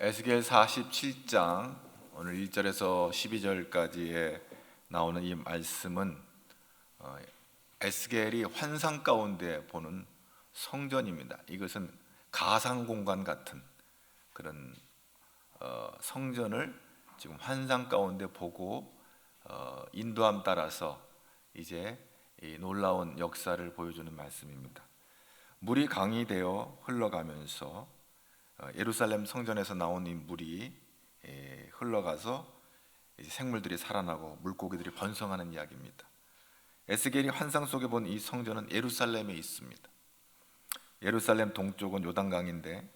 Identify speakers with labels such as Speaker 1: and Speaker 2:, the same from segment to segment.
Speaker 1: 에스겔 47장 오늘 1절에서 12절까지에 나오는 이 말씀은 에스겔이 환상 가운데 보는 성전입니다. 이것은 가상 공간 같은 그런 성전을 지금 환상 가운데 보고 인도함 따라서 이제 이 놀라운 역사를 보여주는 말씀입니다. 물이 강이 되어 흘러가면서 예루살렘 성전에서 나온 이 물이 흘러가서 이제 생물들이 살아나고 물고기들이 번성하는 이야기입니다. 에스겔이 환상 속에 본 이 성전은 예루살렘에 있습니다. 예루살렘 동쪽은 요단강인데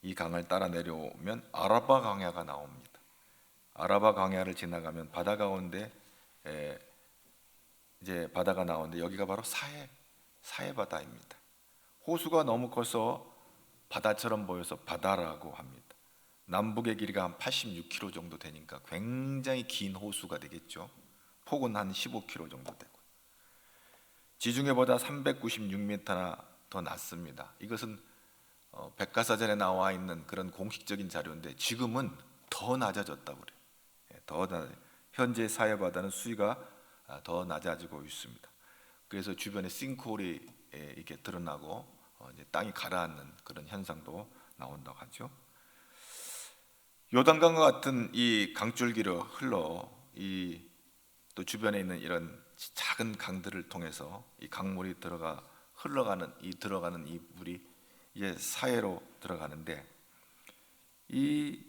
Speaker 1: 이 강을 따라 내려오면 아라바 강야가 나옵니다. 아라바 강야를 지나가면 바다 가운데 이제 바다가 나오는데 여기가 바로 사해 바다입니다. 호수가 너무 커서 바다처럼 보여서 바다라고 합니다. 남북의 길이가 한 86km 정도 되니까 굉장히 긴 호수가 되겠죠. 폭은 한 15km 정도 되고 지중해보다 396m나 더 낮습니다. 이것은 백과사전에 나와 있는 그런 공식적인 자료인데 지금은 더 낮아졌다고 그래요. 더 현재 사해 바다는 수위가 더 낮아지고 있습니다. 그래서 주변에 싱크홀이 이렇게 드러나고 이제 땅이 가라앉는 그런 현상도 나온다고 하죠. 요단강과 같은 이 강줄기로 흘러 또 주변에 있는 이런 작은 강들을 통해서 이 강물이 흘러가는 이 물이 이제 사해로 들어가는데 이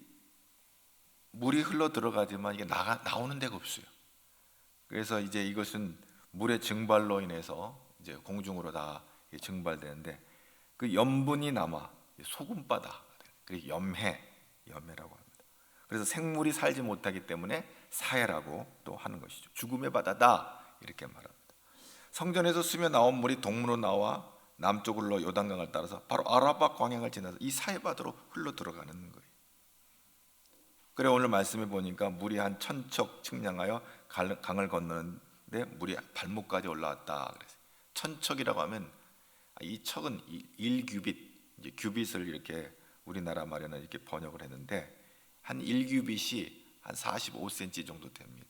Speaker 1: 물이 흘러 들어가지만 이게 나오는 데가 없어요. 그래서 이제 이것은 물의 증발로 인해서 이제 공중으로 다 증발되는데 그 염분이 남아 소금바다, 그리고 염해라고 합니다. 그래서 생물이 살지 못하기 때문에 사해라고 또 하는 것이죠. 죽음의 바다다 이렇게 말합니다. 성전에서 스며 나온 물이 동문으로 나와 남쪽으로 요단강을 따라서 바로 아라바 광양을 지나서 이 사해 바다로 흘러 들어가는 거예요. 그래 오늘 말씀해 보니까 물이 한 1000척 측량하여 강을 건너는데 물이 발목까지 올라왔다. 그래서 1000척이라고 하면 이 척은 1규빗, 이제 규빗을 이렇게 우리나라 말에는 이렇게 번역을 했는데 한 1규빗이 한 45cm 정도 됩니다.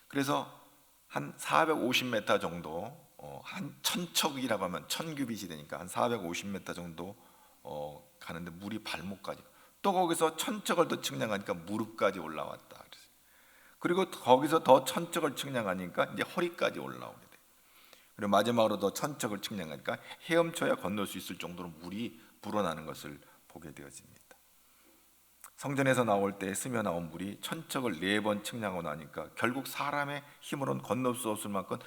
Speaker 1: 그래서 한 450m 정도, 한 1000척이라고 하면 1000규빗이 되니까 한 450m 정도 가는데 물이 발목까지. 또 거기서 1000척을 더 측량하니까 무릎까지 올라왔다. 그리고 거기서 더 1000척을 측량하니까 이제 허리까지 올라오게 돼요. 그리고 마지막으로 더 1000척을 측량하니까 헤엄쳐야 건널 수 있을 정도로 물이 불어나는 것을 보게 되어집니다. 성전에서 나올 때 스며 나온 물이 1000척을 4번 측량하고 나니까 결국 사람의 힘으로는 건널 수 없을 만큼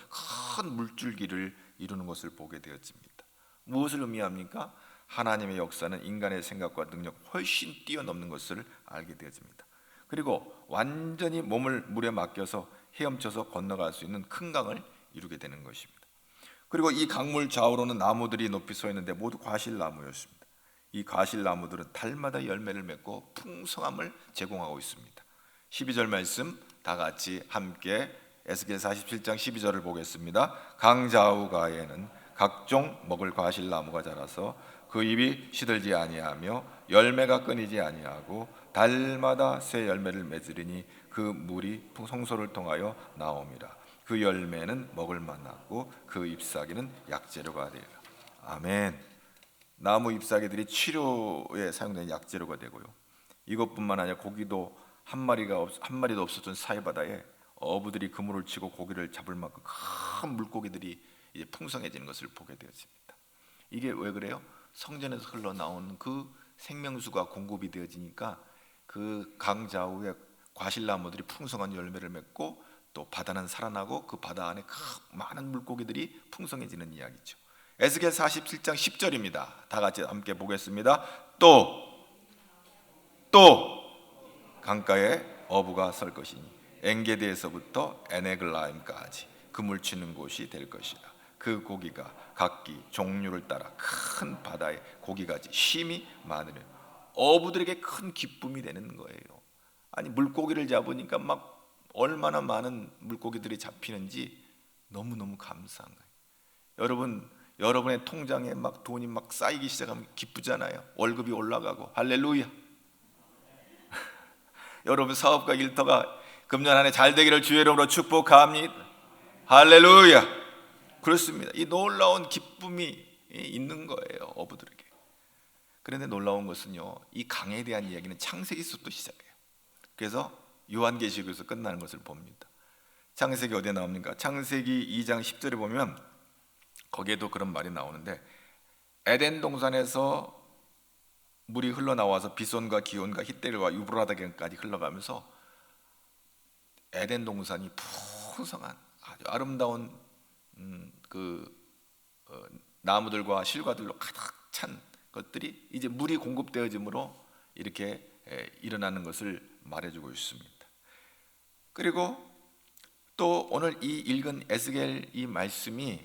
Speaker 1: 큰 물줄기를 이루는 것을 보게 되어집니다. 무엇을 의미합니까? 하나님의 역사는 인간의 생각과 능력 훨씬 뛰어넘는 것을 알게 되어집니다. 그리고 완전히 몸을 물에 맡겨서 헤엄쳐서 건너갈 수 있는 큰 강을 이루게 되는 것입니다. 그리고 이 강물 좌우로는 나무들이 높이 서 있는데 모두 과실나무였습니다. 이 과실나무들은 달마다 열매를 맺고 풍성함을 제공하고 있습니다. 12절 말씀 다 같이 함께 에스겔 47장 12절을 보겠습니다. 강 좌우가에는 각종 먹을 과실나무가 자라서 그 잎이 시들지 아니하며 열매가 끊이지 아니하고 달마다 새 열매를 맺으리니 그 물이 성소를 통하여 나옵니다. 그 열매는 먹을 만하고 그 잎사귀는 약재료가 되리라. 아멘. 나무 잎사귀들이 치료에 사용되는 약재료가 되고요. 이것뿐만 아니라 고기도 한 마리도 없었던 사해바다에 어부들이 그물을 치고 고기를 잡을 만큼 큰 물고기들이 이제 풍성해지는 것을 보게 되었습니다. 이게 왜 그래요? 성전에서 흘러나오는 그 생명수가 공급이 되어지니까 그 강 좌우에 과실나무들이 풍성한 열매를 맺고 또 바다는 살아나고 그 바다 안에 많은 물고기들이 풍성해지는 이야기죠. 에스겔 47장 10절입니다. 다 같이 함께 보겠습니다. 또 강가에 어부가 설 것이니 엔게디에서부터 에네글라임까지 그물 치는 곳이 될 것이라. 그 고기가 각기 종류를 따라 큰 바다의 고기같이 힘이 많으며 어부들에게 큰 기쁨이 되는 거예요. 아니 물고기를 잡으니까 막 얼마나 많은 물고기들이 잡히는지 너무너무 감사한 거예요. 여러분 여러분의 통장에 막 돈이 막 쌓이기 시작하면 기쁘잖아요. 월급이 올라가고. 할렐루야. 여러분 사업과 일터가 금년 한 해 잘 되기를 주의 이름으로 축복합니다. 할렐루야. 그렇습니다. 이 놀라운 기쁨이 있는 거예요, 어부들에게. 그런데 놀라운 것은요, 이 강에 대한 이야기는 창세기서부터 시작해요. 그래서 요한계시록에서 끝나는 것을 봅니다. 창세기 어디에 나옵니까? 창세기 2장 10절에 보면 거기에도 그런 말이 나오는데, 에덴 동산에서 물이 흘러나와서 비손과 기온과 힛델과 유브라데강까지 흘러가면서 에덴 동산이 풍성한 아주 아름다운 나무들과 실과들로 가득 찬 것들이 이제 물이 공급되어짐으로 이렇게 일어나는 것을 말해주고 있습니다. 그리고 또 오늘 이 읽은 에스겔 이 말씀이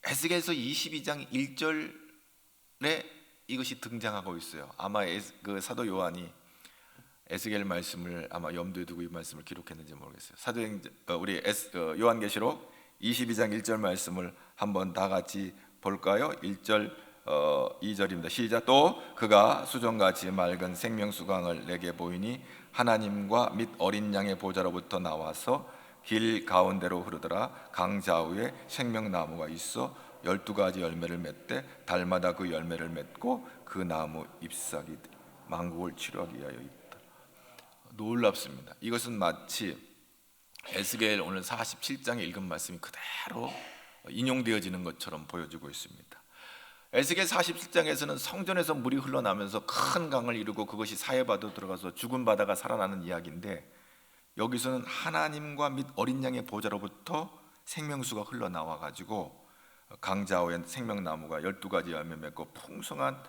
Speaker 1: 에스겔서 22장 1절에 이것이 등장하고 있어요. 아마 그 사도 요한이 에스겔 말씀을 아마 염두에 두고 이 말씀을 기록했는지 모르겠어요. 우리 요한계시록 22장 1절 말씀을 한번 다 같이 볼까요? 1절 2절입니다. 시작. 또 그가 수정같이 맑은 생명수강을 내게 보이니 하나님과 및 어린 양의 보좌로부터 나와서 길 가운데로 흐르더라. 강 좌우에 생명나무가 있어 12가지 열매를 맺되 달마다 그 열매를 맺고 그 나무 잎사귀 만국을 치료하기 위하여 있다. 놀랍습니다. 이것은 마치 에스겔 오늘 47장에 읽은 말씀이 그대로 인용되어지는 것처럼 보여지고 있습니다. 에스겔 47장에서는 성전에서 물이 흘러나면서 큰 강을 이루고 그것이 사해바다로 들어가서 죽은 바다가 살아나는 이야기인데, 여기서는 하나님과 및 어린 양의 보좌로부터 생명수가 흘러나와 가지고 강 좌우에 생명나무가 12가지 열매 맺고 풍성한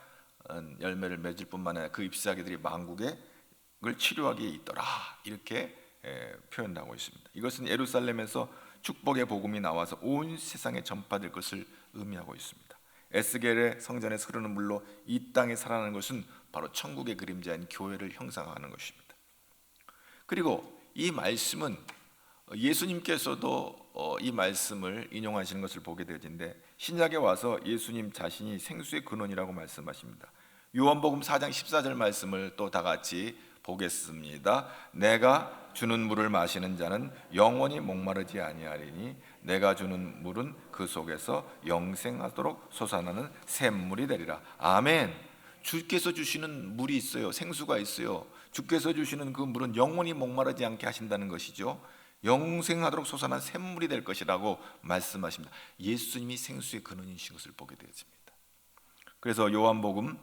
Speaker 1: 열매를 맺을 뿐만 아니라 그 잎사귀들이 만국을 치료하기에 있더라, 이렇게 표현하고 있습니다. 이것은 예루살렘에서 축복의 복음이 나와서 온 세상에 전파될 것을 의미하고 있습니다. 에스겔의 성전에서 흐르는 물로 이 땅에 살아나는 것은 바로 천국의 그림자인 교회를 형상화하는 것입니다. 그리고 이 말씀은 예수님께서도 이 말씀을 인용하시는 것을 보게 되어진데, 신약에 와서 예수님 자신이 생수의 근원이라고 말씀하십니다. 요한복음 4장 14절 말씀을 또 다 같이 보겠습니다. 내가 주는 물을 마시는 자는 영원히 목마르지 아니하리니 내가 주는 물은 그 속에서 영생하도록 솟아나는 샘물이 되리라. 아멘. 주께서 주시는 물이 있어요. 생수가 있어요. 주께서 주시는 그 물은 영원히 목마르지 않게 하신다는 것이죠. 영생하도록 솟아난 샘물이 될 것이라고 말씀하십니다. 예수님이 생수의 근원이신 것을 보게 되어집니다. 그래서 요한복음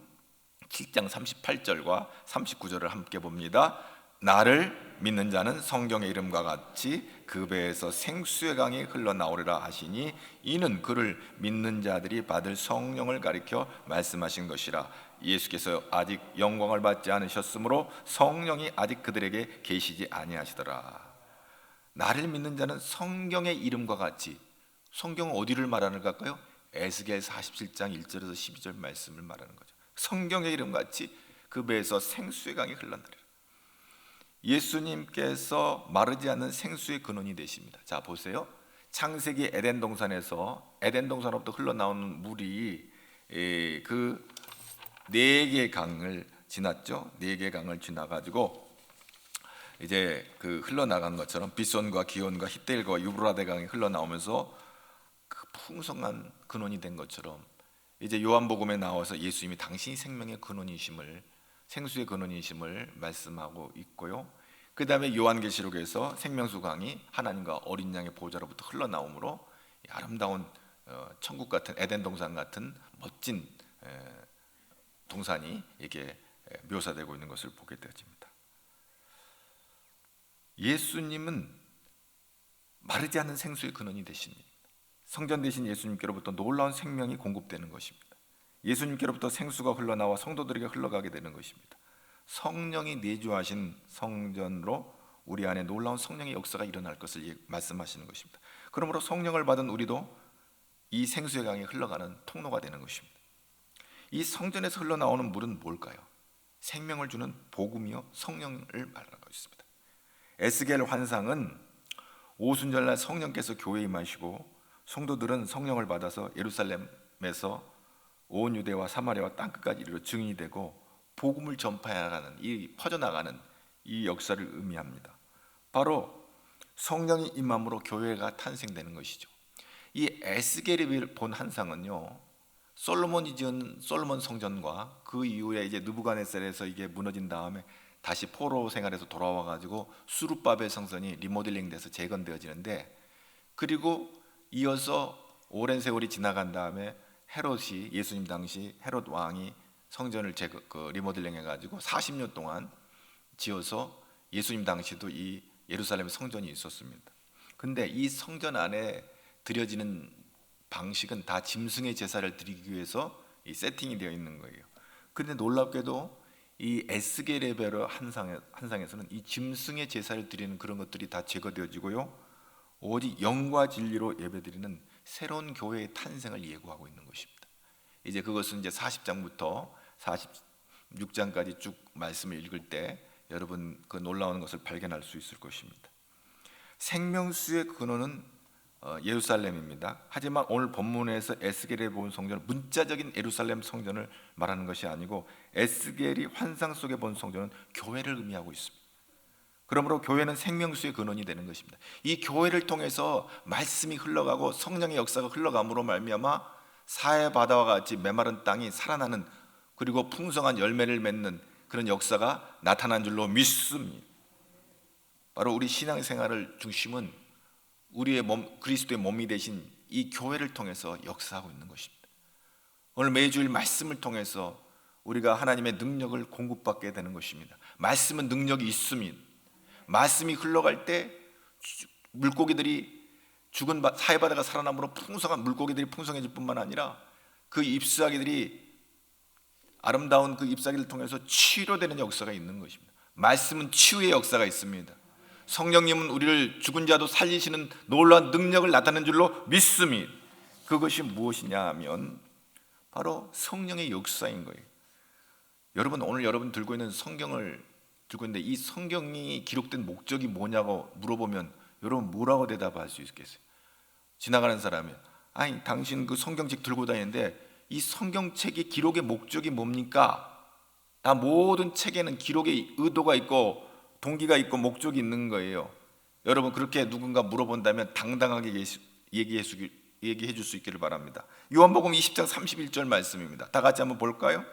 Speaker 1: 7장 38절과 39절을 함께 봅니다. 나를 믿는 자는 성경의 이름과 같이 그 배에서 생수의 강이 흘러나오리라 하시니 이는 그를 믿는 자들이 받을 성령을 가리켜 말씀하신 것이라. 예수께서 아직 영광을 받지 않으셨으므로 성령이 아직 그들에게 계시지 아니하시더라. 나를 믿는 자는 성경의 이름과 같이, 성경은 어디를 말하는 걸까요? 에스겔 47장 1절에서 12절 말씀을 말하는 거죠. 성경의 이름같이 그 배에서 생수의 강이 흘러나리라. 예수님께서 마르지 않는 생수의 근원이 되십니다. 자 보세요. 창세기 에덴 동산으로부터 흘러나오는 물이 그 네 개의 강을 지났죠. 네 개의 강을 지나가지고 이제 그 흘러나간 것처럼 비손과 기온과 힛델과 유브라데 강이 흘러나오면서 그 풍성한 근원이 된 것처럼 이제 요한복음에 나와서 예수님이 당신이 생명의 근원이심을, 생수의 근원이심을 말씀하고 있고요. 그 다음에 요한계시록에서 생명수 강이 하나님과 어린 양의 보좌로부터 흘러나오므로 아름다운 천국 같은 에덴 동산 같은 멋진 동산이 이게 묘사되고 있는 것을 보게 되어집니다. 예수님은 마르지 않는 생수의 근원이 되십니다. 성전 되신 예수님께로부터 놀라운 생명이 공급되는 것입니다. 예수님께로부터 생수가 흘러나와 성도들에게 흘러가게 되는 것입니다. 성령이 내주하신 성전으로 우리 안에 놀라운 성령의 역사가 일어날 것을 말씀하시는 것입니다. 그러므로 성령을 받은 우리도 이 생수의 강에 흘러가는 통로가 되는 것입니다. 이 성전에서 흘러나오는 물은 뭘까요? 생명을 주는 복음이요 성령을 말하고 있습니다. 에스겔 환상은 오순절날 성령께서 교회에 임하시고 성도들은 성령을 받아서 예루살렘 예루살렘에서 온 유대와 사마리아와 땅끝까지 이르러 증인이 되고 복음을 전파해나가는, 이 퍼져나가는 이 역사를 의미합니다. 바로 성령이 임함으로 교회가 탄생되는 것이죠. 이 에스겔이 본 환상은요, 솔로몬이 지은 솔로몬 성전과 그 이후에 이제 느부갓네살에서 이게 무너진 다음에 다시 포로 생활에서 돌아와 가지고 수르바벨 성전이 리모델링돼서 재건되어지는데, 그리고 이어서 오랜 세월이 지나간 다음에 헤롯이, 예수님 당시 헤롯 왕이 성전을 리모델링해 가지고 40년 동안 지어서 예수님 당시도 이 예루살렘 성전이 있었습니다. 근데 이 성전 안에 드려지는 방식은 다 짐승의 제사를 드리기 위해서 이 세팅이 되어 있는 거예요. 그런데 놀랍게도 이 에스겔의 환상에서는 이 짐승의 제사를 드리는 그런 것들이 다 제거되어지고요, 오직 영과 진리로 예배드리는 새로운 교회의 탄생을 예고하고 있는 것입니다. 이제 그것은 이제 40장부터 46장까지 쭉 말씀을 읽을 때 여러분 그 놀라운 것을 발견할 수 있을 것입니다. 생명수의 근원은 예루살렘입니다. 하지만 오늘 본문에서 에스겔이 본 성전은 문자적인 예루살렘 성전을 말하는 것이 아니고, 에스겔이 환상 속에 본 성전은 교회를 의미하고 있습니다. 그러므로 교회는 생명수의 근원이 되는 것입니다. 이 교회를 통해서 말씀이 흘러가고 성령의 역사가 흘러감으로 말미암아 사해 바다와 같이 메마른 땅이 살아나는, 그리고 풍성한 열매를 맺는 그런 역사가 나타난 줄로 믿습니다. 바로 우리 신앙생활을 중심은 우리의 몸, 그리스도의 몸이 되신 이 교회를 통해서 역사하고 있는 것입니다. 오늘 매주일 말씀을 통해서 우리가 하나님의 능력을 공급받게 되는 것입니다. 말씀은 능력이 있습니다. 말씀이 흘러갈 때 물고기들이, 죽은 사해바다가 살아남으로 풍성한 물고기들이 풍성해질 뿐만 아니라 그 잎사귀들이, 아름다운 그 잎사귀를 통해서 치료되는 역사가 있는 것입니다. 말씀은 치유의 역사가 있습니다. 성령님은 우리를 죽은 자도 살리시는 놀라운 능력을 나타내는 줄로 믿습니다. 그것이 무엇이냐 하면 바로 성령의 역사인 거예요. 여러분, 오늘 여러분 들고 있는 성경을 들고 있는데, 이 성경이 기록된 목적이 뭐냐고 물어보면 여러분 뭐라고 대답할 수 있겠어요? 지나가는 사람이, 아니 당신 그 성경책 들고 다니는데 이 성경책의 기록의 목적이 뭡니까? 다 모든 책에는 기록의 의도가 있고 동기가 있고 목적이 있는 거예요. 여러분 그렇게 누군가 물어본다면 당당하게 얘기해 줄 수 있기를 바랍니다. 요한복음 20장 31절 말씀입니다. 다 같이 한번 볼까요?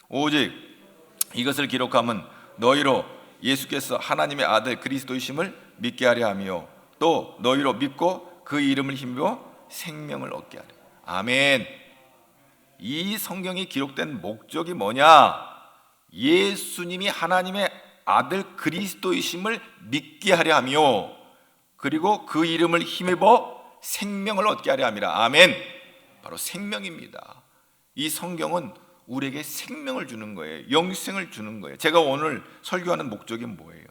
Speaker 1: 오직 이것을 기록함은 너희로 예수께서 하나님의 아들 그리스도이심을 믿게 하려 하며, 또 너희로 믿고 그 이름을 힘입어 생명을 얻게 하려. 아멘. 이 성경이 기록된 목적이 뭐냐? 예수님이 하나님의 아들 그리스도이심을 믿게 하려 하며, 그리고 그 이름을 힘입어 생명을 얻게 하려 함이라. 아멘. 바로 생명입니다. 이 성경은 우리에게 생명을 주는 거예요. 영생을 주는 거예요. 제가 오늘 설교하는 목적이 뭐예요?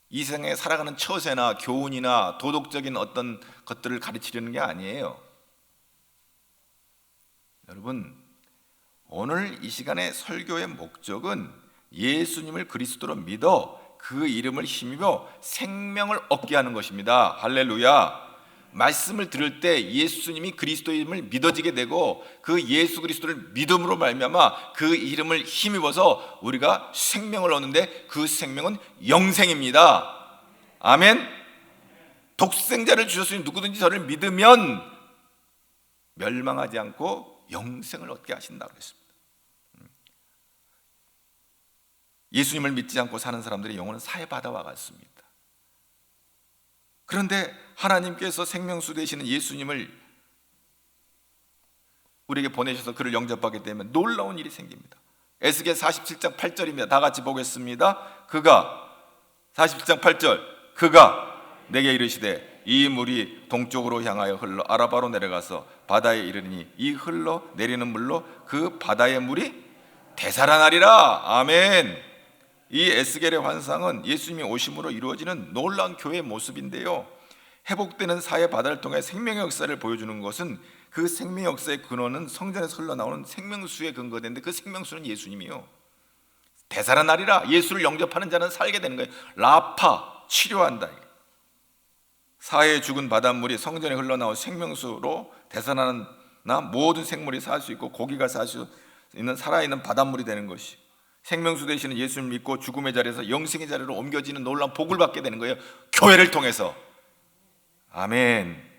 Speaker 1: 이 세상에 살아가는 처세나 교훈이나 도덕적인 어떤 것들을 가르치려는 게 아니에요. 여러분, 오늘 이 시간의 설교의 목적은 예수님을 그리스도로 믿어 그 이름을 힘입어 생명을 얻게 하는 것입니다. 할렐루야. 말씀을 들을 때 예수님이 그리스도임을 믿어지게 되고, 그 예수 그리스도를 믿음으로 말미암아 그 이름을 힘입어서 우리가 생명을 얻는데, 그 생명은 영생입니다. 아멘. 독생자를 주셨으니 누구든지 저를 믿으면 멸망하지 않고 영생을 얻게 하신다고 했습니다. 예수님을 믿지 않고 사는 사람들의 영혼은 사해바다와 같습니다. 그런데 하나님께서 생명수 되시는 예수님을 우리에게 보내셔서 그를 영접하게 되면 놀라운 일이 생깁니다. 에스겔 47장 8절입니다. 다 같이 보겠습니다. 그가 47장 8절, 그가 내게 이르시되 이 물이 동쪽으로 향하여 흘러 아라바로 내려가서 바다에 이르니 이 흘러 내리는 물로 그 바다의 물이 되살아나리라. 아멘. 이 에스겔의 환상은 예수님이 오심으로 이루어지는 놀라운 교회의 모습인데요, 회복되는 사해 바다를 통해 생명의 역사를 보여주는 것은, 그 생명의 역사의 근원은 성전에서 흘러나오는 생명수에 근거되는데, 그 생명수는 예수님이요. 되살아나리라. 예수를 영접하는 자는 살게 되는 거예요. 라파, 치료한다. 사해에 죽은 바닷물이 성전에 흘러나온 생명수로 되살아나는 모든 생물이 살 수 있고 고기가 살 수 있는 살아있는 바닷물이 되는 것이, 생명수 되시는 예수를 믿고 죽음의 자리에서 영생의 자리로 옮겨지는 놀라운 복을 받게 되는 거예요. 교회를 통해서. 아멘.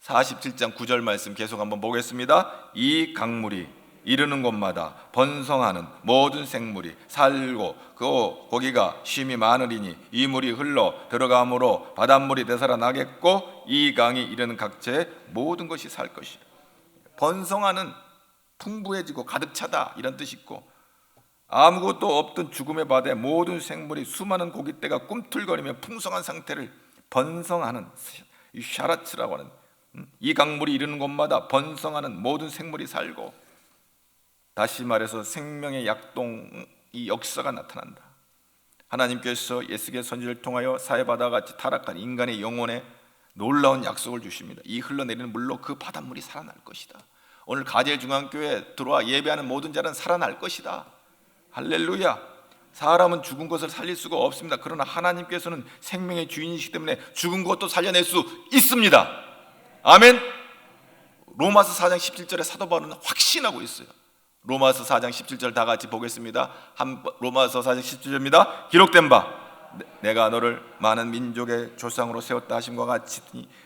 Speaker 1: 47장 9절 말씀 계속 한번 보겠습니다. 이 강물이 이르는 곳마다 번성하는 모든 생물이 살고 거기가 쉼이 많으리니 이 물이 흘러 들어감으로 바닷물이 되살아나겠고 이 강이 이르는 각처에 모든 것이 살 것이라. 번성하는, 풍부해지고 가득 차다 이런 뜻이 있고, 아무것도 없던 죽음의 바다에 모든 생물이 수많은 고깃대가 꿈틀거리며 풍성한 상태를 번성하는, 이 샤라츠라고 하는, 이 강물이 이르는 곳마다 번성하는 모든 생물이 살고, 다시 말해서 생명의 약동, 이 역사가 나타난다. 하나님께서 예수의 선지를 통하여 사해바다와 같이 타락한 인간의 영혼에 놀라운 약속을 주십니다. 이 흘러내리는 물로 그 바닷물이 살아날 것이다. 오늘 가제일중앙교회에 들어와 예배하는 모든 자는 살아날 것이다. 할렐루야. 사람은 죽은 것을 살릴 수가 없습니다. 그러나 하나님께서는 생명의 주인이시기 때문에 죽은 것도 살려낼 수 있습니다. 아멘. 로마서 4장 17절에 사도 바울은 확신하고 있어요. 로마서 4장 17절 다 같이 보겠습니다. 로마서 4장 17절입니다. 기록된 바 내가 너를 많은 민족의 조상으로 세웠다 하심과 같이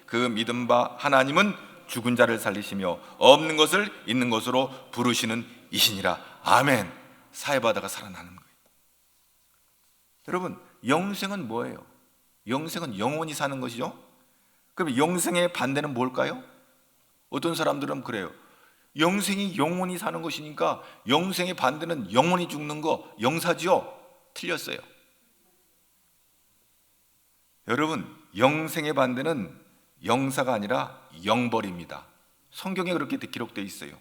Speaker 1: 그 믿은 바 하나님은 죽은 자를 살리시며 없는 것을 있는 것으로 부르시는 이시니라. 아멘. 사해바다가 살아나는 거예요. 여러분, 영생은 뭐예요? 영생은 영원히 사는 것이죠. 그럼 영생의 반대는 뭘까요? 어떤 사람들은 그래요. 영생이 영원히 사는 것이니까 영생의 반대는 영원히 죽는 거, 영사지요? 틀렸어요. 여러분, 영생의 반대는 영사가 아니라 영벌입니다. 성경에 그렇게 기록되어 있어요.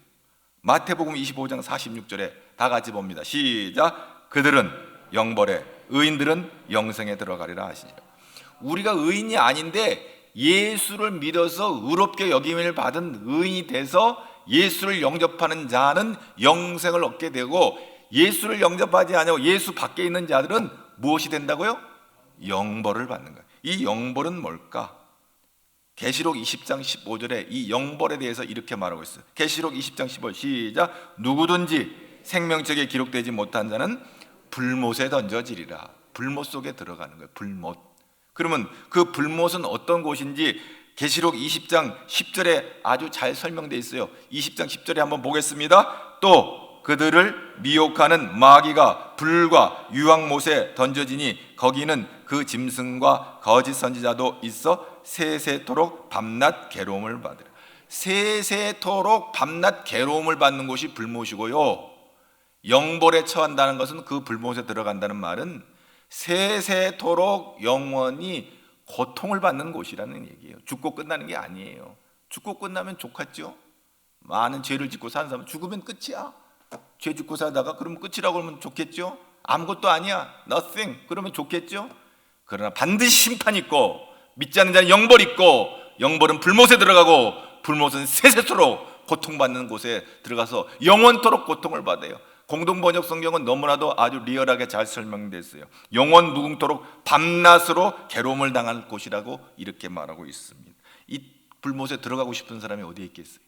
Speaker 1: 마태복음 25장 46절에 다 같이 봅니다. 시작. 그들은 영벌에, 의인들은 영생에 들어가리라 하시니라. 우리가 의인이 아닌데 예수를 믿어서 의롭게 여김을 받은 의인이 돼서 예수를 영접하는 자는 영생을 얻게 되고, 예수를 영접하지 않고 예수 밖에 있는 자들은 무엇이 된다고요? 영벌을 받는 거예요. 이 영벌은 뭘까? 계시록 20장 15절에 이 영벌에 대해서 이렇게 말하고 있어요. 계시록 20장 15절 시작. 누구든지 생명책에 기록되지 못한 자는 불못에 던져지리라. 불못 속에 들어가는 거예요. 불못. 그러면 그 불못은 어떤 곳인지 계시록 20장 10절에 아주 잘 설명되어 있어요. 20장 10절에 한번 보겠습니다. 또 그들을 미혹하는 마귀가 불과 유황못에 던져지니 거기는 그 짐승과 거짓 선지자도 있어 세세토록 밤낮 괴로움을 받으라. 세세토록 밤낮 괴로움을 받는 곳이 불못이고요, 영벌에 처한다는 것은, 그 불못에 들어간다는 말은 세세토록 영원히 고통을 받는 곳이라는 얘기예요. 죽고 끝나는 게 아니에요. 죽고 끝나면 좋겠죠. 많은 죄를 짓고 사는 사람은 죽으면 끝이야. 죄 짓고 살다가 그러면 끝이라고 하면 좋겠죠. 아무것도 아니야, nothing, 그러면 좋겠죠. 그러나 반드시 심판이 있고, 믿지 않는 자는 영벌이 있고, 영벌은 불못에 들어가고 불못은 세세토록 고통받는 곳에 들어가서 영원토록 고통을 받아요. 공동번역 성경은 너무나도 아주 리얼하게 잘 설명됐어요. 영원 무궁토록 밤낮으로 괴로움을 당할 곳이라고 이렇게 말하고 있습니다. 이 불못에 들어가고 싶은 사람이 어디에 있겠어요?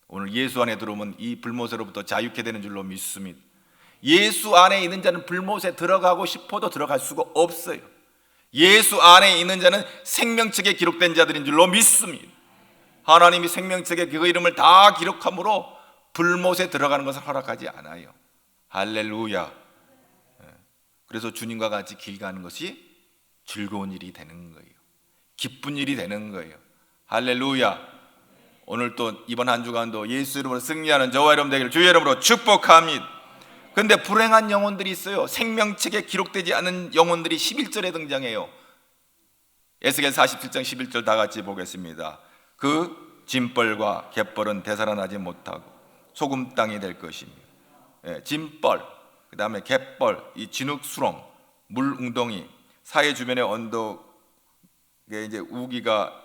Speaker 1: 오늘 예수 안에 들어오면 이 불못으로부터 자유케 되는 줄로 믿습니다. 예수 안에 있는 자는 불못에 들어가고 싶어도 들어갈 수가 없어요. 예수 안에 있는 자는 생명책에 기록된 자들인 줄로 믿습니다. 하나님이 생명책에 그 이름을 다 기록함으로 불못에 들어가는 것을 허락하지 않아요. 할렐루야. 그래서 주님과 같이 길 가는 것이 즐거운 일이 되는 거예요. 기쁜 일이 되는 거예요. 할렐루야. 오늘 또 이번 한 주간도 예수 이름으로 승리하는 저와 여러분 되기를 주의 이름으로 축복합니다. 그런데 불행한 영혼들이 있어요. 생명책에 기록되지 않은 영혼들이 11절에 등장해요. 에스겔 47장 11절 다 같이 보겠습니다. 그 짐벌과 갯벌은 되살아나지 못하고 소금 땅이 될 것입니다. 짐벌, 그 다음에 갯벌, 이 진흙수렁, 물웅덩이, 사해 주변의 언덕에 이제 우기가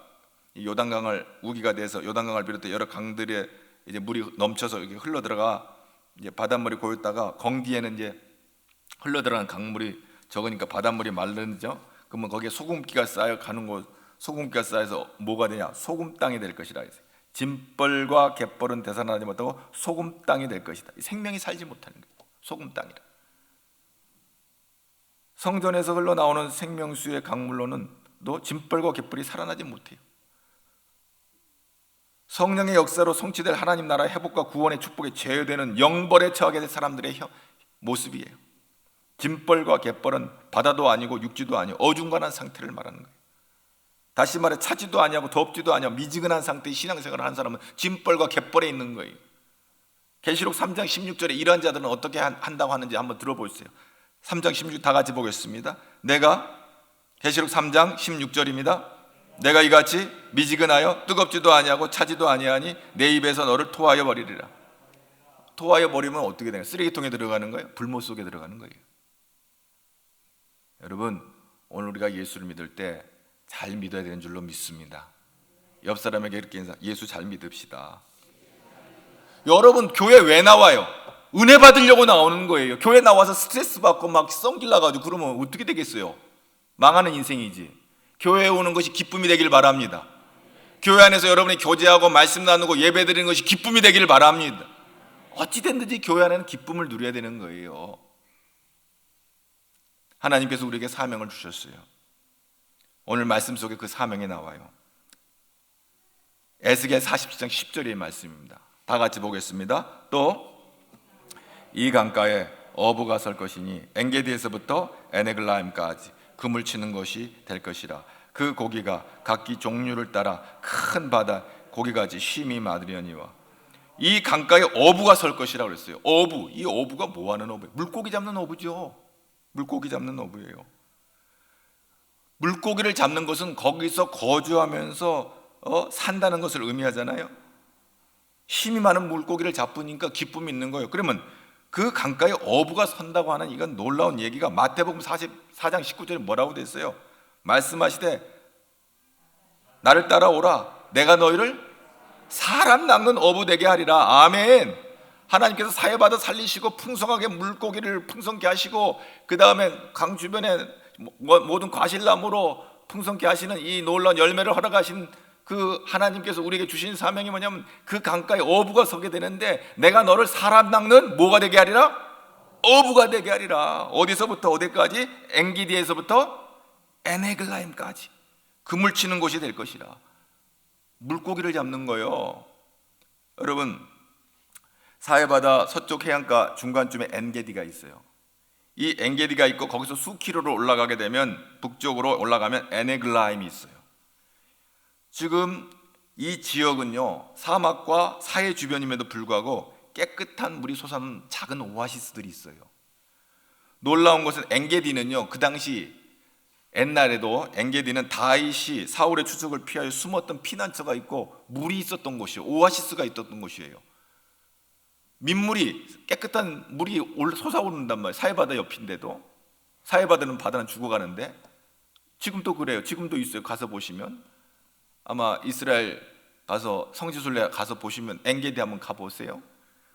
Speaker 1: 요단강을 우기가 돼서 요단강을 비롯해 여러 강들에 이제 물이 넘쳐서 이렇게 흘러 들어가 이제 바닷물이 고였다가 건기에는 이제 흘러 들어간 강물이 적으니까 바닷물이 마르죠. 그러면 거기에 소금기가 쌓여 가는 곳, 소금기가 쌓여서 뭐가 되냐? 소금 땅이 될 것이라 했어요. 짐벌과 갯벌은 되살아나지 못하고 소금 땅이 될 것이다. 생명이 살지 못하는 거예요. 소금 땅이라. 성전에서 흘러나오는 생명수의 강물로는 또 짐벌과 갯벌이 살아나지 못해요. 성령의 역사로 성취될 하나님 나라의 회복과 구원의 축복에 제어되는 영벌에 처하게 될 사람들의 모습이에요. 짐벌과 갯벌은 바다도 아니고 육지도 아니고 어중간한 상태를 말하는 거예요. 다시 말해 차지도 아니하고 덥지도 아니하고 미지근한 상태의 신앙생활을 하는 사람은 짐벌과 갯벌에 있는 거예요. 계시록 3장 16절에 이러한 자들은 어떻게 한다고 하는지 한번 들어보세요. 3장 16절 다 같이 보겠습니다. 계시록 3장 16절입니다. 내가 이같이 미지근하여 뜨겁지도 아니하고 차지도 아니하니 내 입에서 너를 토하여 버리리라. 토하여 버리면 어떻게 되나요? 쓰레기통에 들어가는 거예요? 불못 속에 들어가는 거예요. 여러분, 오늘 우리가 예수를 믿을 때 잘 믿어야 되는 줄로 믿습니다. 옆 사람에게 이렇게 인사, 예수 잘 믿읍시다. 여러분, 교회 왜 나와요? 은혜 받으려고 나오는 거예요. 교회 나와서 스트레스 받고 막 썽길나가지고 그러면 어떻게 되겠어요? 망하는 인생이지. 교회에 오는 것이 기쁨이 되길 바랍니다. 교회 안에서 여러분이 교제하고 말씀 나누고 예배 드리는 것이 기쁨이 되길 바랍니다. 어찌됐든지 교회 안에는 기쁨을 누려야 되는 거예요. 하나님께서 우리에게 사명을 주셨어요. 오늘 말씀 속에 그 사명이 나와요. 에스겔 47장 10절의 말씀입니다. 다 같이 보겠습니다. 또 이 강가에 어부가 설 것이니 엔게디에서부터 에네글라임까지 금을 치는 것이 될 것이라. 그 고기가 각기 종류를 따라 큰 바다 고기같이 쉼이 많으려니와. 이 강가에 어부가 설 것이라고 그랬어요. 어부, 이 어부가 뭐 하는 어부예요? 물고기 잡는 어부죠. 물고기 잡는 어부예요. 물고기를 잡는 것은 거기서 거주하면서 산다는 것을 의미하잖아요. 힘이 많은 물고기를 잡으니까 기쁨이 있는 거예요. 그러면 그 강가에 어부가 선다고 하는 이건 놀라운 얘기가 마태복음 44장 19절에 뭐라고 됐어요? 말씀하시되 나를 따라오라 내가 너희를 사람 낚는 어부 되게 하리라. 아멘. 하나님께서 사해바다 살리시고 풍성하게 물고기를 풍성케 하시고 그 다음에 강 주변에 모든 과실나무로 풍성케 하시는 이 놀라운 열매를 허락하신 그 하나님께서 우리에게 주신 사명이 뭐냐면 그 강가에 어부가 서게 되는데 내가 너를 사람 낚는 뭐가 되게 하리라? 어부가 되게 하리라. 어디서부터 어디까지? 엔기디에서부터 에네글라임까지 그물 치는 곳이 될 것이라. 물고기를 잡는 거예요. 여러분, 사해바다 서쪽 해안가 중간쯤에 엔게디가 있어요. 이 엔게디가 있고 거기서 수킬로를 올라가게 되면 북쪽으로 올라가면 에네글라임이 있어요. 지금 이 지역은요 사막과 사해 주변임에도 불구하고 깨끗한 물이 솟아나는 작은 오아시스들이 있어요. 놀라운 것은 엔게디는요 그 당시 옛날에도 엔게디는 다윗이 사울의 추적을 피하여 숨었던 피난처가 있고 물이 있었던 곳이에요. 오아시스가 있었던 곳이에요. 민물이 깨끗한 물이 솟아오른단 말이에요. 사해바다 옆인데도 사해바다는 바다는 죽어가는데 지금도 그래요. 지금도 있어요. 가서 보시면 아마 이스라엘 가서 성지순례 가서 보시면 엔게디 한번 가보세요.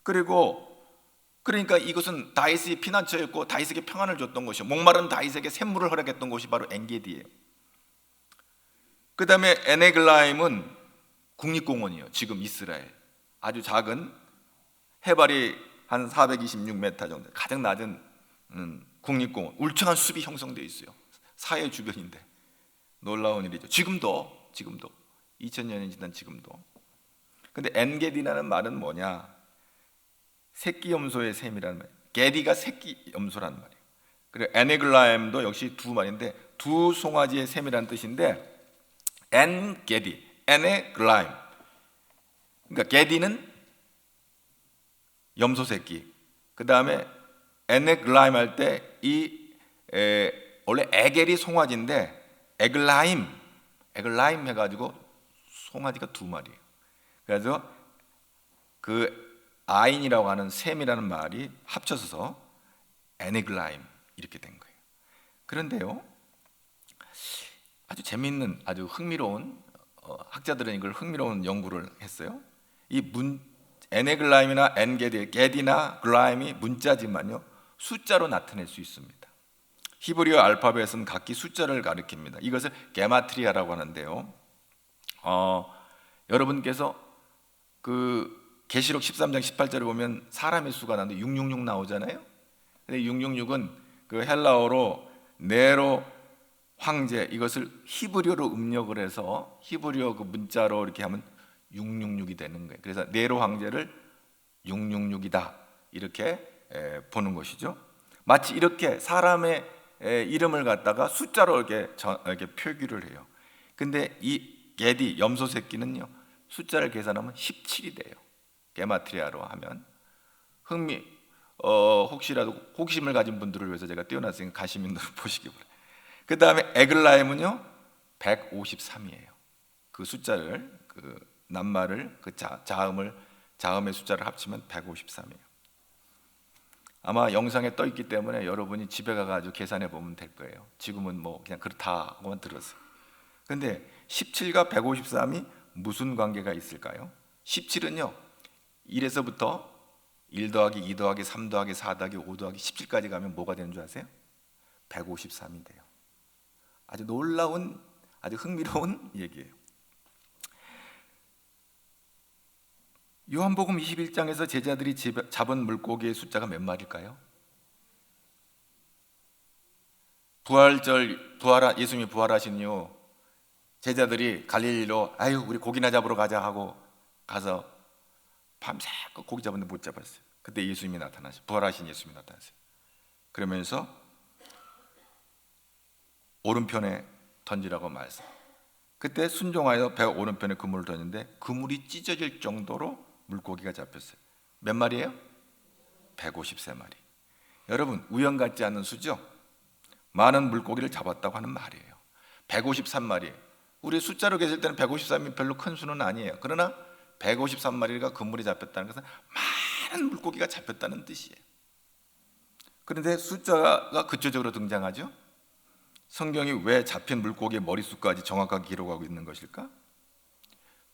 Speaker 1: 그러니까 이것은 다윗의 피난처였고 다윗에게 평안을 줬던 곳이에요. 목마른 다윗에게 샘물을 허락했던 곳이 바로 엔게디예요. 그 다음에 에네글라임은 국립공원이에요. 지금 이스라엘 아주 작은 해발이 한 426m 정도 가장 낮은 국립공원, 울창한 숲이 형성되어 있어요. 사해 주변인데 놀라운 일이죠. 지금도 2000년이 지난 지금도. 근데 엔게디라는 말은 뭐냐? 새끼 염소의 셈이라는 말이에요. 게디가 새끼 염소라는 말이에요. 그리고 에네글라임도 역시 두 말인데 두 송아지의 셈이라는 뜻인데 엔게디, 에네글라임. 그러니까 게디는 염소 새끼. 그 다음에 에네글라임 할 때 원래 에겔이 송아지인데 에글라임 해가지고 송아지가 두 마리예요. 그래서 그 아인이라고 하는 셈이라는 말이 합쳐져서 에네글라임 이렇게 된 거예요. 그런데요, 아주 재미있는, 아주 흥미로운 학자들은 이걸 흥미로운 연구를 했어요. 이 에네글라임이나 엔게디, 게디나 글라임이 문자지만요 숫자로 나타낼 수 있습니다. 히브리어 알파벳은 각기 숫자를 가리킵니다. 이것을 게마트리아라고 하는데요. 여러분께서 그 계시록 13장 18절에 보면 사람의 수가 나는데 666 나오잖아요. 근데 666은 그 헬라어로 네로 황제, 이것을 히브리어로 음력을 해서 히브리어 그 문자로 이렇게 하면 666이 되는 거예요. 그래서 네로 황제를 666이다 이렇게 보는 것이죠. 마치 이렇게 사람의 이름을 갖다가 숫자로 이렇게 표기를 해요. 근데 이 게디 염소 새끼는요, 숫자를 계산하면 17이 돼요. 게마트리아로 하면. 혹시라도 호기심을 가진 분들을 위해서 제가 띄워놨으니까 관심 있는 분들 보시기 바랍니다. 그 다음에 에글라임은요 153이에요. 그 숫자를, 그 낱말을, 그 자음의 숫자를 합치면 153이에요. 아마 영상에 떠 있기 때문에 여러분이 집에 가가지고 계산해 보면 될 거예요. 지금은 뭐 그냥 그렇다고만 들었어요. 근데 17과 153이 무슨 관계가 있을까요? 17은요 1에서부터 1 더하기 2 더하기 3 더하기 4 더하기 5 더하기 17까지 가면 뭐가 되는 줄 아세요? 153이 돼요. 아주 놀라운, 아주 흥미로운 얘기예요. 요한복음 21장에서 제자들이 잡은 물고기의 숫자가 몇 마리일까요? 예수님이 부활하신 이후 제자들이 갈릴리로 우리 고기나 잡으러 가자 하고 가서 밤새껏 고기 잡았는데 못 잡았어요. 그때 예수님이 나타나셨어요. 부활하신 예수님이 나타났어요. 그러면서 오른편에 던지라고 말씀. 그때 순종하여 배 오른편에 그물을 던졌는데 그물이 찢어질 정도로 물고기가 잡혔어요. 몇 마리예요? 153마리. 여러분, 우연 같지 않은 수죠? 많은 물고기를 잡았다고 하는 말이에요. 153마리. 우리 숫자로 계실 때는 153이 별로 큰 수는 아니에요. 그러나 153마리가 그물에 잡혔다는 것은 많은 물고기가 잡혔다는 뜻이에요. 그런데 숫자가 구체적으로 등장하죠. 성경이 왜 잡힌 물고기의 머릿수까지 정확하게 기록하고 있는 것일까?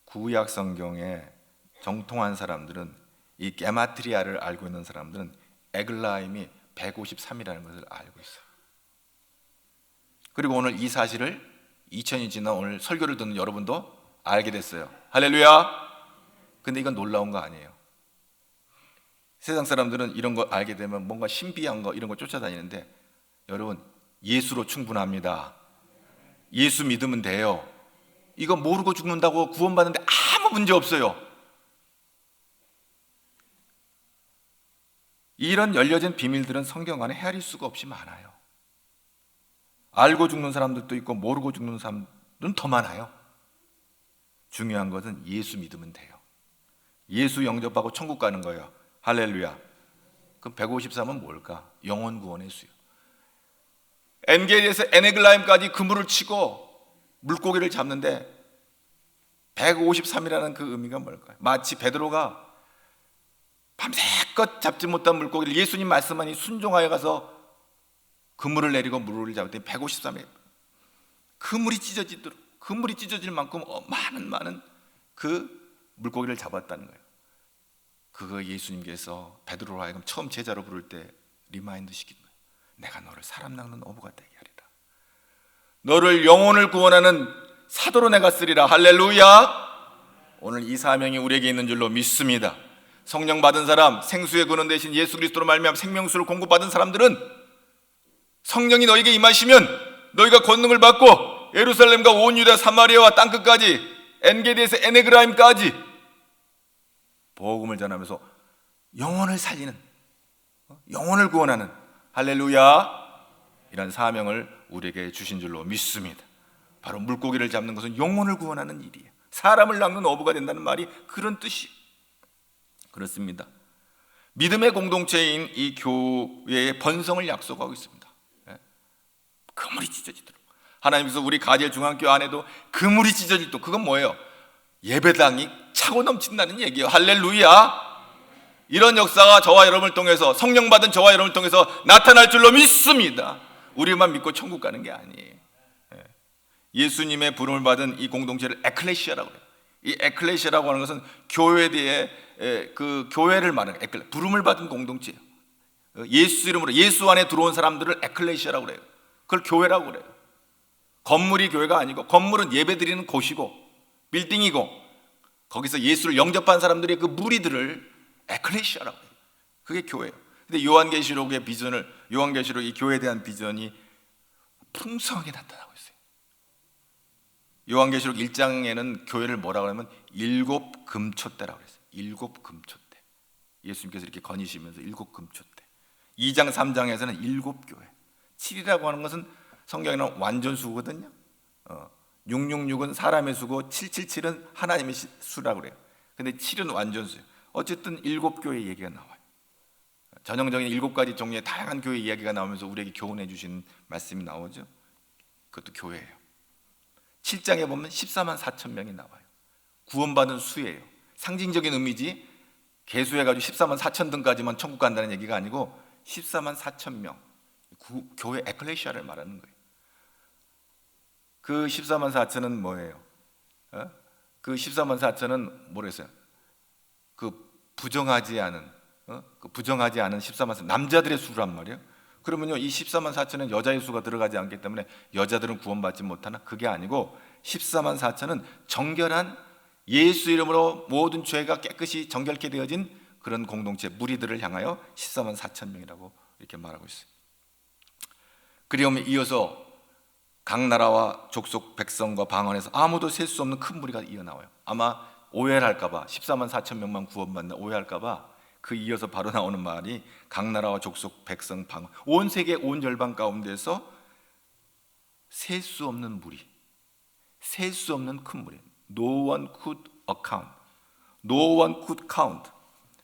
Speaker 1: 구약 성경에 정통한 사람들은, 이 게마트리아를 알고 있는 사람들은 에글라임이 153이라는 것을 알고 있어요. 그리고 오늘 이 사실을 2000이 지난 오늘 설교를 듣는 여러분도 알게 됐어요. 할렐루야. 근데 이건 놀라운 거 아니에요. 세상 사람들은 이런 거 알게 되면 뭔가 신비한 거, 이런 거 쫓아다니는데, 여러분, 예수로 충분합니다. 예수 믿으면 돼요. 이거 모르고 죽는다고 구원받는데 아무 문제 없어요. 이런 열려진 비밀들은 성경 안에 헤아릴 수가 없이 많아요. 알고 죽는 사람들도 있고 모르고 죽는 사람들은 더 많아요. 중요한 것은 예수 믿으면 돼요. 예수 영접하고 천국 가는 거예요. 할렐루야. 그럼 153은 뭘까? 영혼 구원의 수요. 엔게디에서 에네글라임까지 그물을 치고 물고기를 잡는데 153이라는 그 의미가 뭘까요? 마치 베드로가 밤새껏 잡지 못한 물고기를 예수님 말씀하니 순종하여 가서 그물을 내리고 물을 잡을 때 153에 그물이 찢어질 만큼 많은 그 물고기를 잡았다는 거예요. 그거 예수님께서 베드로로 하여금 처음 제자로 부를 때 리마인드 시킨 거예요. 내가 너를 사람 낚는 어부가 되게 하리라. 너를 영혼을 구원하는 사도로 내가 쓰리라. 할렐루야. 오늘 이 사명이 우리에게 있는 줄로 믿습니다. 성령 받은 사람, 생수의 근원 되신 예수 그리스도로 말미암아 생명수를 공급받은 사람들은 성령이 너에게 임하시면 너희가 권능을 받고 예루살렘과 온 유다 사마리아와 땅끝까지 엔게디에서 에네그라임까지 복음을 전하면서 영혼을 살리는, 영혼을 구원하는, 할렐루야, 이런 사명을 우리에게 주신 줄로 믿습니다. 바로 물고기를 잡는 것은 영혼을 구원하는 일이에요. 사람을 낚는 어부가 된다는 말이 그런 뜻이에요. 그렇습니다. 믿음의 공동체인 이 교회의 번성을 약속하고 있습니다. 그물이 찢어지도록 하나님께서 우리 가젤 중앙교회 안에도 그물이 찢어지도록, 그건 뭐예요? 예배당이 차고 넘친다는 얘기예요. 할렐루야. 이런 역사가 저와 여러분을 통해서, 성령 받은 저와 여러분을 통해서 나타날 줄로 믿습니다. 우리만 믿고 천국 가는 게 아니에요. 예수님의 부름을 받은 이 공동체를 에클레시아라고 해요. 이 에클레시아라고 하는 것은 교회에 대해 그 교회를 말하는 부름을 받은 공동체예요. 예수 이름으로 예수 안에 들어온 사람들을 에클레시아라고 그래요. 그걸 교회라고 그래요. 건물이 교회가 아니고, 건물은 예배드리는 곳이고 빌딩이고 거기서 예수를 영접한 사람들의 그 무리들을 에클레시아라고 해요. 그게 교회예요. 근데 요한계시록의 비전을, 요한계시록 이 교회에 대한 비전이 풍성하게 나타나고 있어요. 요한계시록 1장에는 교회를 뭐라고 하냐면 일곱 금초대라고 그랬어요. 일곱 금초대. 예수님께서 이렇게 거니시면서 일곱 금초대. 2장 3장에서는 일곱 교회. 7이라고 하는 것은 성경에는 완전수거든요. 666은 사람의 수고, 777은 하나님의 수라고 그래요. 근데 7은 완전수예요. 어쨌든 일곱 교회 얘기가 나와요. 전형적인 일곱 가지 종류의 다양한 교회 이야기가 나오면서 우리에게 교훈해 주신 말씀이 나오죠. 그것도 교회예요. 7장에 보면 14만 4천 명이 나와요. 구원받은 수예요. 상징적인 의미지 개수해가지고 14만 4천 등까지만 천국 간다는 얘기가 아니고 14만 4천 명, 교회 에클레시아를 말하는 거예요. 그 14만 4천은 뭐예요? 그 14만 4천은 뭐랬어요? 그 부정하지 않은 14만 4천, 남자들의 수란 말이에요. 그러면요, 이 14만 4천은 여자의 수가 들어가지 않기 때문에 여자들은 구원받지 못하나? 그게 아니고 14만 4천은 정결한 예수 이름으로 모든 죄가 깨끗이 정결케 되어진 그런 공동체 무리들을 향하여 14만 4천 명이라고 이렇게 말하고 있어요. 그리고 이어서 각 나라와 족속 백성과 방언에서 아무도 셀 수 없는 큰 무리가 이어나와요. 아마 오해를 할까봐, 14만 4천 명만 구원받나 오해할까봐 그 이어서 바로 나오는 말이 각 나라와 족속 백성 방언, 온 세계 온 열방 가운데서 셀 수 없는 무리, 셀 수 없는 큰 무리. No one could account, no one could count.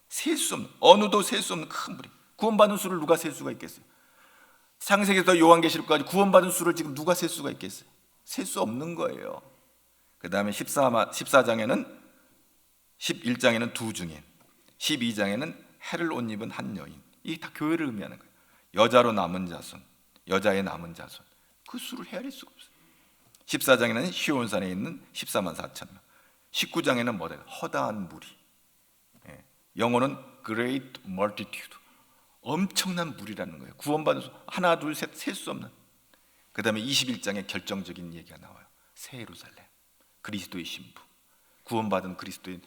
Speaker 1: 셀 수 없는, 어느도 셀 수 없는 큰 무리. 구원받은 수를 누가 셀 수가 있겠어요? 창세기에서 요한계시록까지 구원받은 수를 지금 누가 셀 수가 있겠어요? 셀 수 없는 거예요. 그 다음에 14장에는 11장에는 두 증인, 12장에는 해를 옷 입은 한 여인. 이게 다 교회를 의미하는 거예요. 여자로 남은 자손, 여자의 남은 자손. 그 수를 헤아릴 수가 없어요. 14장에는 시온산에 있는 14만 4천 명, 19장에는 뭐다? 허다한 무리. 영어는 great multitude. 엄청난 무리라는 거예요. 구원받은 수, 하나 둘 셋 셀 수 없는. 그 다음에 21장에 결정적인 얘기가 나와요. 새 예루살렘, 그리스도의 신부, 구원받은 그리스도인.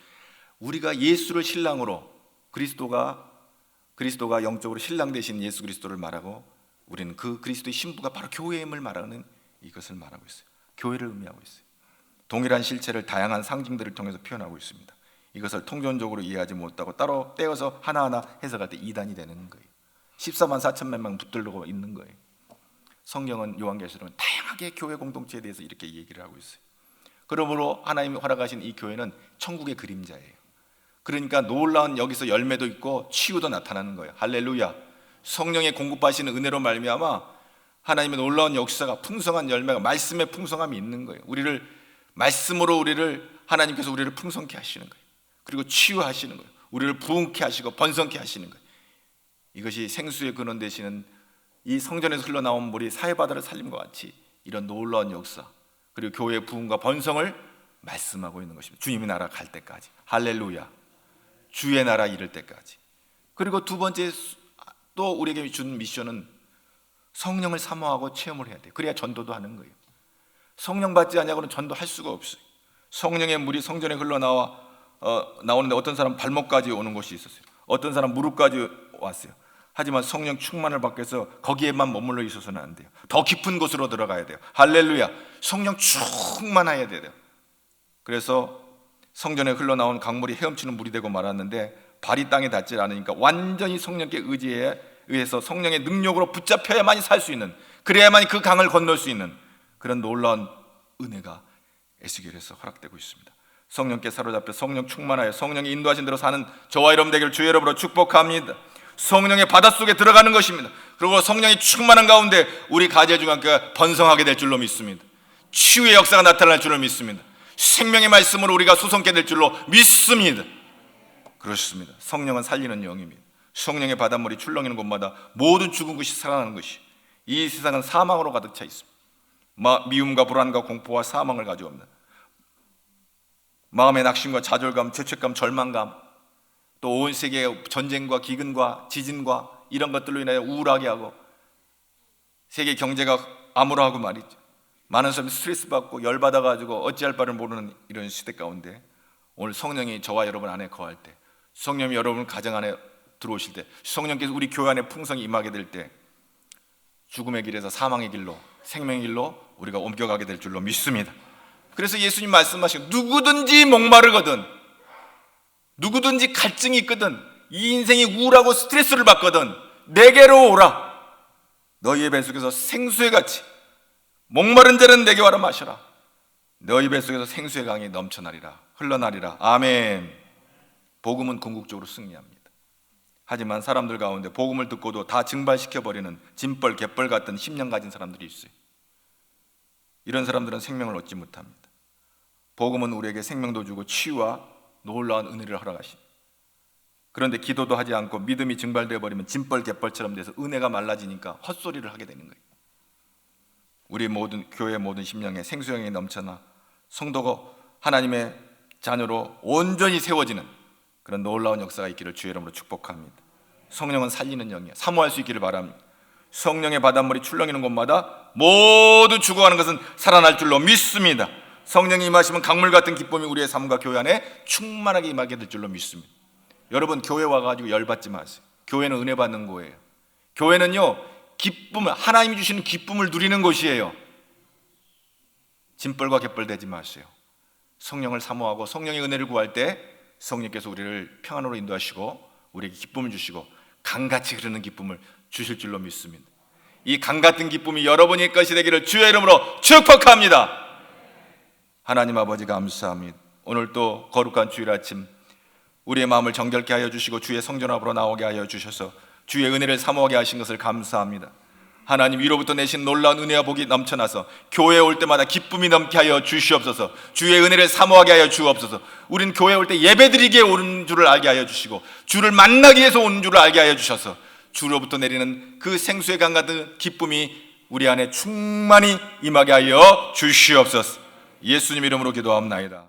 Speaker 1: 우리가 예수를 신랑으로, 그리스도가 영적으로 신랑 되신 예수 그리스도를 말하고, 우리는 그 그리스도의 신부가 바로 교회임을 말하는 이것을 말하고 있어요. 교회를 의미하고 있어요. 동일한 실체를 다양한 상징들을 통해서 표현하고 있습니다. 이것을 통전적으로 이해하지 못하고 따로 떼어서 하나하나 해석할 때 이단이 되는 거예요. 14만 4천 명 붙들고 있는 거예요. 성경은 요한계시록은 다양하게 교회 공동체에 대해서 이렇게 얘기를 하고 있어요. 그러므로 하나님이 허락하신 이 교회는 천국의 그림자예요. 그러니까 놀라운 여기서 열매도 있고 치유도 나타나는 거예요. 할렐루야. 성령의 공급하시는 은혜로 말미암아 하나님의 놀라운 역사가, 풍성한 열매가, 말씀의 풍성함이 있는 거예요. 말씀으로 하나님께서 우리를 풍성케 하시는 거예요. 그리고 치유하시는 거예요. 우리를 부흥케 하시고 번성케 하시는 거예요. 이것이 생수의 근원 되시는 이 성전에서 흘러나온 물이 사해바다를 살림과 같이 이런 놀라운 역사, 그리고 교회의 부흥과 번성을 말씀하고 있는 것입니다. 주님의 나라 갈 때까지. 할렐루야. 주의 나라 이를 때까지. 그리고 두 번째 또 우리에게 준 미션은 성령을 사모하고 체험을 해야 돼요. 그래야 전도도 하는 거예요. 성령 받지 않냐고는 전도할 수가 없어요. 성령의 물이 성전에 나오는데 어떤 사람 발목까지 오는 곳이 있었어요. 어떤 사람 무릎까지 왔어요. 하지만 성령 충만을 받기 위해서 거기에만 머물러 있어서는 안 돼요. 더 깊은 곳으로 들어가야 돼요. 할렐루야. 성령 충만해야 돼요. 그래서 성전에 흘러나온 강물이 헤엄치는 물이 되고 말았는데 발이 땅에 닿지 않으니까 완전히 성령께 의해서 성령의 능력으로 붙잡혀야만이 살 수 있는, 그래야만이 그 강을 건널 수 있는 그런 놀라운 은혜가 에스겔에서 허락되고 있습니다. 성령께 사로잡혀 성령 충만하여 성령이 인도하신 대로 사는 저와 여러분 되기를 주의 이름으로 축복합니다. 성령의 바닷속에 들어가는 것입니다. 그리고 성령이 충만한 가운데 우리 가제중학교가 번성하게 될 줄로 믿습니다. 치유의 역사가 나타날 줄로 믿습니다. 생명의 말씀으로 우리가 소성케 될 줄로 믿습니다. 그렇습니다. 성령은 살리는 영입니다. 성령의 바닷물이 출렁이는 곳마다 모든 죽은 것이 살아나는 것이, 이 세상은 사망으로 가득 차 있습니다. 미움과 불안과 공포와 사망을 가져옵니다. 마음의 낙심과 좌절감, 죄책감, 절망감, 또 온 세계의 전쟁과 기근과 지진과 이런 것들로 인하여 우울하게 하고 세계 경제가 암울하고 말이죠. 많은 사람이 스트레스 받고 열받아가지고 어찌할 바를 모르는 이런 시대 가운데 오늘 성령이 저와 여러분 안에 거할 때, 성령이 여러분 가정 안에 들어오실 때, 성령께서 우리 교회 안에 풍성히 임하게 될 때 죽음의 길에서 사망의 길로, 생명의 길로 우리가 옮겨가게 될 줄로 믿습니다. 그래서 예수님 말씀하시고, 누구든지 목마르거든, 누구든지 갈증이 있거든, 이 인생이 우울하고 스트레스를 받거든 내게로 오라. 너희의 뱃속에서 생수의 같이, 목마른 자는 내게 와라 마셔라. 너희 뱃속에서 생수의 강이 넘쳐나리라, 흘러나리라. 아멘. 복음은 궁극적으로 승리합니다. 하지만 사람들 가운데 복음을 듣고도 다 증발시켜버리는 짐벌 갯벌 같은 심령 가진 사람들이 있어요. 이런 사람들은 생명을 얻지 못합니다. 복음은 우리에게 생명도 주고 치유와 놀라운 은혜를 허락하십니다. 그런데 기도도 하지 않고 믿음이 증발되어 버리면 짐벌 갯벌처럼 돼서 은혜가 말라지니까 헛소리를 하게 되는 거예요. 우리 모든 교회 모든 심령에 생수형이 넘쳐나 성도가 하나님의 자녀로 온전히 세워지는 그런 놀라운 역사가 있기를 주의 이름으로 축복합니다. 성령은 살리는 영이에요. 사모할 수 있기를 바랍니다. 성령의 바닷물이 출렁이는 곳마다 모두 죽어가는 것은 살아날 줄로 믿습니다. 성령이 임하시면 강물 같은 기쁨이 우리의 삶과 교회 안에 충만하게 임하게 될 줄로 믿습니다. 여러분, 교회 와가지고 열받지 마세요. 교회는 은혜 받는 거예요. 교회는요, 기쁨을, 하나님이 주시는 기쁨을 누리는 곳이에요. 짐벌과 갯벌 되지 마세요. 성령을 사모하고 성령의 은혜를 구할 때 성령께서 우리를 평안으로 인도하시고 우리에게 기쁨을 주시고 강같이 흐르는 기쁨을 주실 줄로 믿습니다. 이 강같은 기쁨이 여러분의 것이 되기를 주의 이름으로 축복합니다. 하나님 아버지 감사합니다. 오늘 또 거룩한 주일 아침 우리의 마음을 정결케 하여 주시고 주의 성전 앞으로 나오게 하여 주셔서 주의 은혜를 사모하게 하신 것을 감사합니다. 하나님, 위로부터 내신 놀라운 은혜와 복이 넘쳐나서 교회에 올 때마다 기쁨이 넘게 하여 주시옵소서. 주의 은혜를 사모하게 하여 주옵소서. 우린 교회에 올 때 예배드리기에 오는 줄을 알게 하여 주시고 주를 만나기 위해서 오는 줄을 알게 하여 주셔서 주로부터 내리는 그 생수의 강 같은 기쁨이 우리 안에 충만히 임하게 하여 주시옵소서. 예수님 이름으로 기도합나이다.